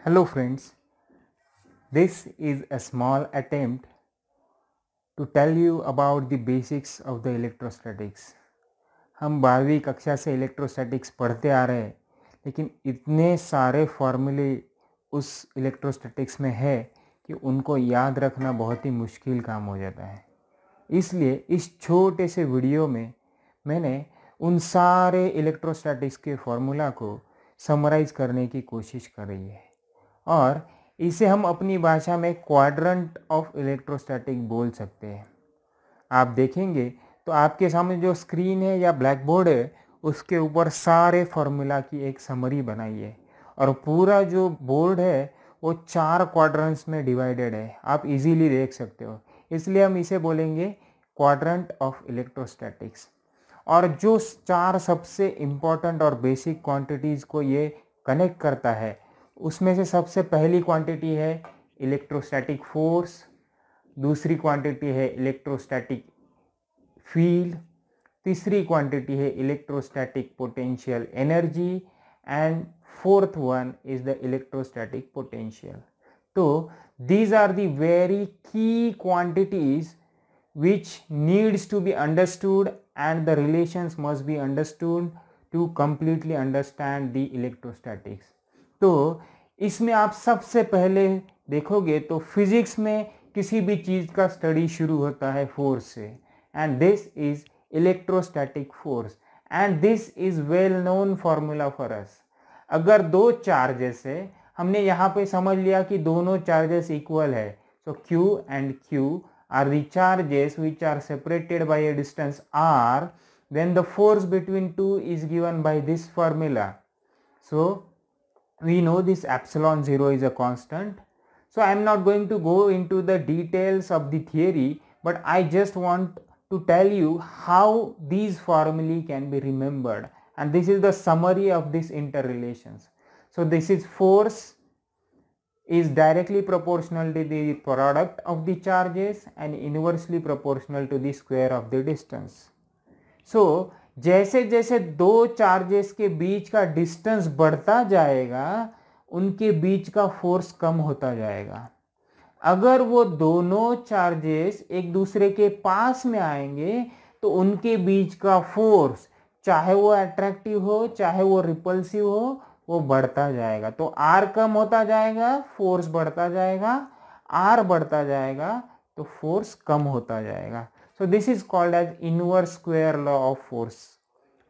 Hello friends, this is a small attempt to tell you about the basics of the electrostatics. हम 12वीं कक्षा से electrostatics पढ़ते आ रहे हैं, लेकिन इतने सारे फॉर्मूले उस इलेक्ट्रोस्टैटिक्स में है कि उनको याद रखना बहुत ही मुश्किल काम हो जाता है। इसलिए इस छोटे से वीडियो में मैंने उन सारे इलेक्ट्रोस्टैटिक्स के फॉर्मूला को समराइज करने की कोशिश कर रही है और इसे हम अपनी भाषा में क्वाड्रेंट ऑफ इलेक्ट्रोस्टैटिक बोल सकते हैं। आप देखेंगे तो आपके सामने जो स्क्रीन है या ब्लैक बोर्ड है उसके ऊपर सारे फॉर्मूला की एक समरी बनाई है और पूरा जो बोर्ड है वो 4 क्वाड्रेंट्स में डिवाइडेड है। आप इजीली देख सकते हो, इसलिए हम इसे बोलेंगे क्वाड्रेंट ऑफ इलेक्ट्रोस्टैटिक्स। और जो 4 सबसे इम्पॉर्टेंट और बेसिक क्वांटिटीज़ को ये कनेक्ट करता है उसमें से सबसे पहली क्वांटिटी है इलेक्ट्रोस्टैटिक फोर्स, दूसरी क्वांटिटी है इलेक्ट्रोस्टैटिक फील्ड, तीसरी क्वांटिटी है electrostatic potential energy and fourth one is the electrostatic potential. तो these are the very key quantities which needs to be understood and the relations must be understood to completely understand the electrostatics। तो इसमें आप सबसे पहले देखोगे तो physics में किसी भी चीज़ का स्टडी शुरू होता है फोर्स से, and this is electrostatic force and this is well known formula for us. अगर दो चार्जेस है, हमने यहाँ पे समझ लिया कि दोनों चार्जेस इक्वल है, so Q and Q are the charges which are separated by a distance r, then the force between two is given by this formula. So we know this epsilon 0 is a constant. So I am not going to go into the details of the theory, but I just want to tell you how these formulae can be remembered, and this is the summary of these interrelations. So this is force is directly proportional to the product of the charges and inversely proportional to the square of the distance. So जैसे जैसे दो charges के बीच का distance बढ़ता जाएगा उनके बीच का force कम होता जाएगा। अगर वो दोनों चार्जेस एक दूसरे के पास में आएंगे तो उनके बीच का फोर्स, चाहे वो अट्रैक्टिव हो चाहे वो रिपल्सिव हो, वो बढ़ता जाएगा। तो R कम होता जाएगा, फोर्स बढ़ता जाएगा, R बढ़ता जाएगा तो फोर्स कम होता जाएगा। So this is called as inverse square law of force.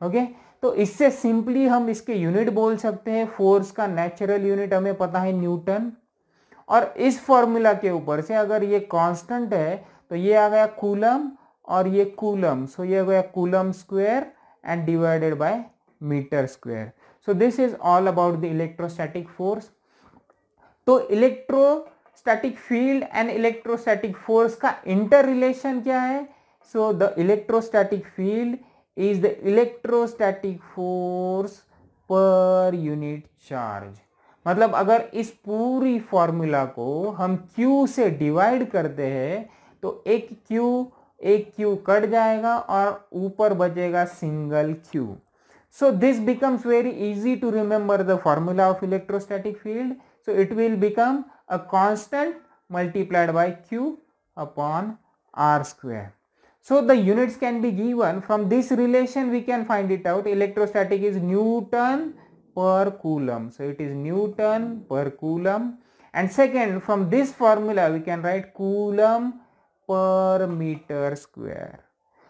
Okay, तो इससे सिंपली हम इसके यूनिट बोल सकते हैं। फोर्स का नेचुरल यूनिट हमें पता है न्यूटन, और इस फॉर्मूला के ऊपर से अगर ये कांस्टेंट है तो ये आ गया कूलम और ये कूलम, सो ये आ गया coulomb square and divided by meter square. So this is all about the electrostatic force. तो electrostatic field and electrostatic force का इंटर रिलेशन क्या है? So the electrostatic field is the electrostatic force per unit charge। मतलब अगर इस पूरी formula को हम Q से डिवाइड करते हैं तो एक Q कट जाएगा और ऊपर बचेगा single Q। So this becomes very easy to remember the formula of electrostatic field. So it will become a constant multiplied by Q upon R square. So the units can be given from this relation. We can find it out. Electrostatic is Newton per coulomb. So it is Newton per coulomb. And second, from this formula we can write coulomb per meter square.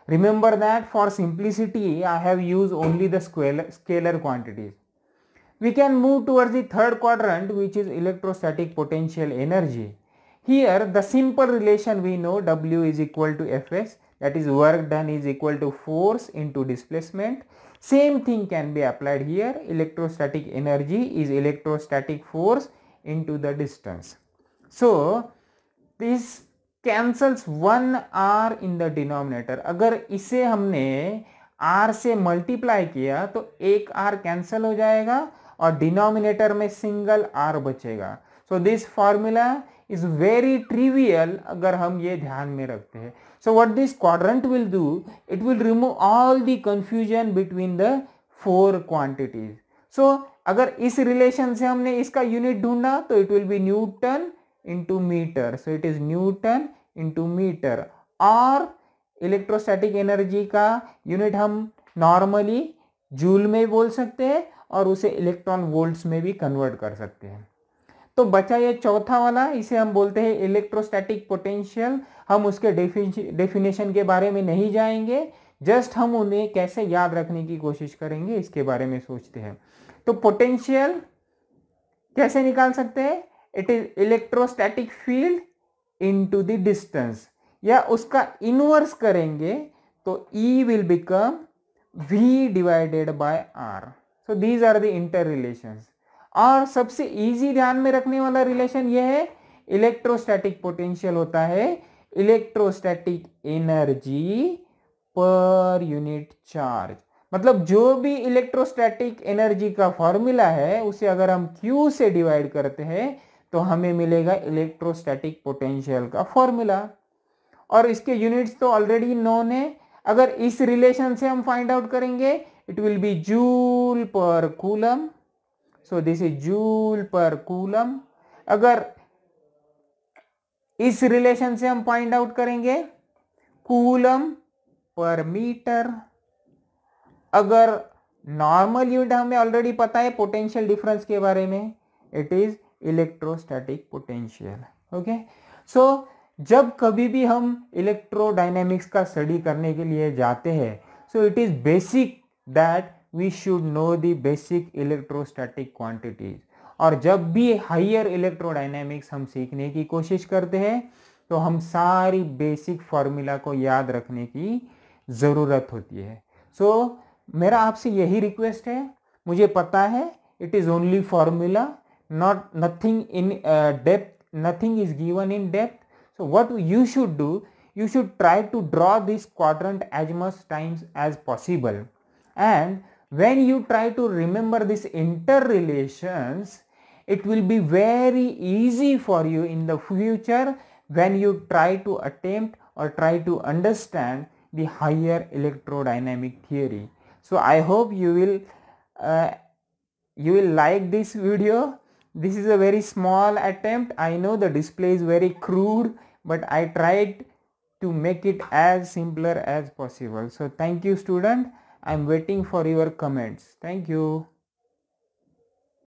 Remember that for simplicity I have used only the scalar quantities. We can move towards the third quadrant, which is electrostatic potential energy. Here the simple relation we know, W is equal to Fs, that is work done is equal to force into displacement. Same thing can be applied here. Electrostatic energy is electrostatic force into the distance. So this cancels 1 R in the denominator. अगर इसे हमने R से multiply किया तो एक R cancel हो जाएगा और डिनोमिनेटर में सिंगल R बचेगा। So this formula is very trivial अगर हम ये ध्यान में रखते हैं। So what this quadrant will do, it will remove all the confusion between the 4 quantities. So अगर इस रिलेशन से हमने इसका यूनिट ढूंढना तो it will be newton into metre, so it is newton into metre. और इलेक्ट्रोस्टैटिक एनर्जी का unit हम नॉर्मली जूल में बोल सकते हैं और उसे इलेक्ट्रॉन वोल्ट्स में भी कन्वर्ट कर सकते हैं। तो बचा ये चौथा वाला, इसे हम बोलते हैं इलेक्ट्रोस्टैटिक पोटेंशियल। हम उसके डेफिनेशन के बारे में नहीं जाएंगे, जस्ट हम उन्हें कैसे याद रखने की कोशिश करेंगे इसके बारे में सोचते हैं। तो पोटेंशियल कैसे निकाल सकते हैं? It is electrostatic field into the distance, या उसका इनवर्स करेंगे तो E will become V divided by R। So these are the inter relations. और सबसे इजी ध्यान में रखने वाला रिलेशन यह है, इलेक्ट्रोस्टैटिक पोटेंशियल होता है electrostatic energy per unit charge. मतलब जो भी इलेक्ट्रोस्टैटिक एनर्जी का फॉर्मूला है उसे अगर हम Q से डिवाइड करते हैं तो हमें मिलेगा इलेक्ट्रोस्टैटिक पोटेंशियल का फॉर्मूला। और इसके यूनिट्स तो ऑलरेडी नोन है। अगर इस रिलेशन से हम फाइंड आउट करेंगे it will be joule per coulomb, so this is joule per coulomb. अगर इस रिलेशन से हम फाइंड आउट करेंगे कूलम पर मीटर। अगर नॉर्मल यूनिट हमें ऑलरेडी पता है पोटेंशियल डिफरेंस के बारे में, it is electrostatic potential. Okay, so जब कभी भी हम इलेक्ट्रोडायनेमिक्स का स्टडी करने के लिए जाते हैं, so it is basic that we should know the basic electrostatic quantities. और जब भी हायर इलेक्ट्रोडायनेमिक्स हम सीखने की कोशिश करते हैं तो हम सारी बेसिक फॉर्मूला को याद रखने की ज़रूरत होती है। सो मेरा आपसे यही रिक्वेस्ट है, मुझे पता है it is only formula, not nothing in depth, nothing is given in depth. So what you should do, you should try to draw this quadrant as much times as possible, and when you try to remember these interrelations, it will be very easy for you in the future when you try to attempt or try to understand the higher electrodynamic theory. So I hope you will like this video. This is a very small attempt. I know the display is very crude, but I tried to make it as simpler as possible. So thank you student. I am waiting for your comments. Thank you.